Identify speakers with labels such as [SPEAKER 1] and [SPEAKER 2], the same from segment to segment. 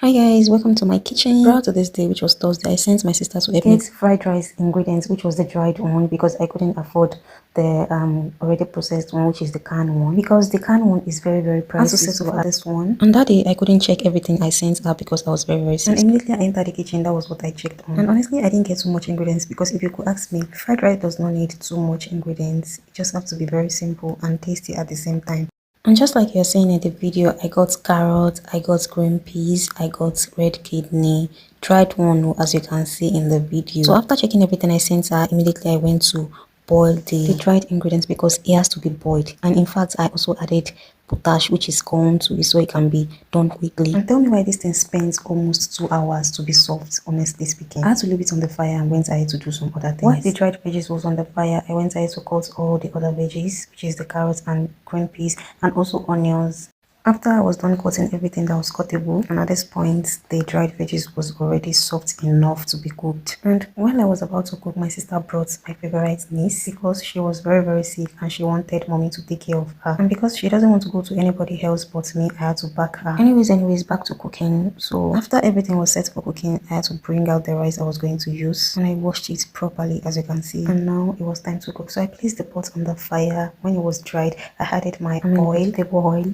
[SPEAKER 1] Hi guys, welcome to my kitchen. Prior to this day, which was Thursday, I sent my sister to help me get fried rice ingredients, which was the dried one, because I couldn't afford the already processed one, which is the canned one, because the canned one is very pricey. I had to settle for this one. And that day I couldn't check everything I sent her because I was very sick. And immediately I entered the kitchen, that was what I checked on. And honestly, I didn't get too much ingredients, because if you could ask me, fried rice does not need too much ingredients. It just have to be very simple and tasty at the same time. And just like you're saying in the video, I got carrot, I got green peas, I got red kidney, dried one, as you can see in the video. So after checking everything I sent her, immediately I went to boil the dried ingredients, because it has to be boiled. And in fact, I also added potash, which is corn, to it, so it can be done quickly. And tell me why this thing spends almost 2 hours to be soft, honestly speaking. I had to leave it on the fire and went ahead to do some other things. While the dried veggies was on the fire, I went ahead to cut all the other veggies, which is the carrots and green peas and also onions. After I was done cutting everything that was cuttable, and at this point the dried veggies was already soft enough to be cooked. And while I was about to cook, my sister brought my favorite niece, because she was very sick and she wanted mommy to take care of her. And because she doesn't want to go to anybody else but me, I had to back her. Anyways, back to cooking. So after everything was set for cooking, I had to bring out the rice I was going to use, and I washed it properly, as you can see. And now it was time to cook. So I placed the pot on the fire. When it was dried, I added my oil,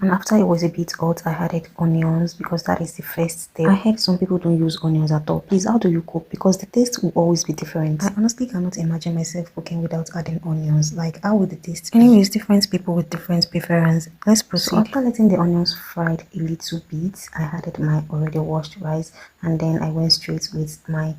[SPEAKER 1] and after it was a bit hot, I added onions, because that is the first step. I heard some people don't use onions at all. Please, how do you cook? Because the taste will always be different. I honestly cannot imagine myself cooking without adding onions. Like, how would the taste be? Anyways, different people with different preference. Let's proceed. So after letting the onions fried a little bit, I added my already washed rice, and then I went straight with my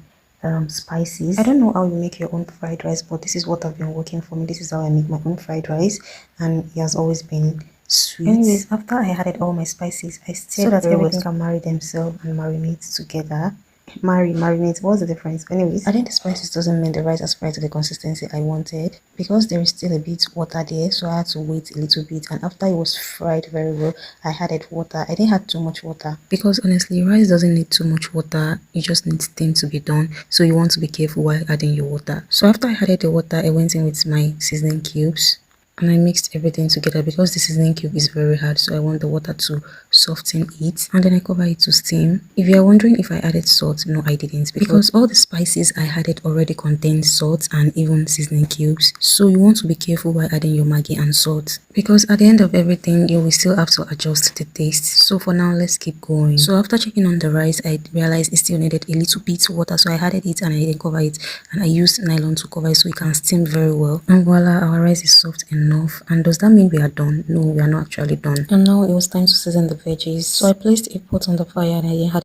[SPEAKER 1] spices. I don't know how you make your own fried rice, but this is what I've been working for me. This is how I make my own fried rice, and it has always been sweet. Anyways, after I added all my spices, I stirred so that everything can marry themselves and marinate together. Marinate, what's the difference? Anyways, adding the spices doesn't mean the rice has fried to the consistency I wanted, because there is still a bit water there, so I had to wait a little bit. And after it was fried very well, I added water. I didn't add too much water, because honestly, rice doesn't need too much water. You just need things to be done, so you want to be careful while adding your water. So after I added the water, I went in with my seasoning cubes, and I mixed everything together, because the seasoning cube is very hard, so I want the water to soften it. And then I cover it to steam. If you are wondering if I added salt, no, I didn't, because all the spices I added already contained salt and even seasoning cubes, so you want to be careful while adding your Maggi and salt, because at the end of everything you will still have to adjust the taste. So for now, let's keep going. So after checking on the rice, I realized it still needed a little bit water, so I added it and I didn't cover it, and I used nylon to cover it so it can steam very well. And voila, our rice is soft enough. And does that mean we are done? No, we are not actually done. And now it was time to season the veggies. So I placed a pot on the fire, and I had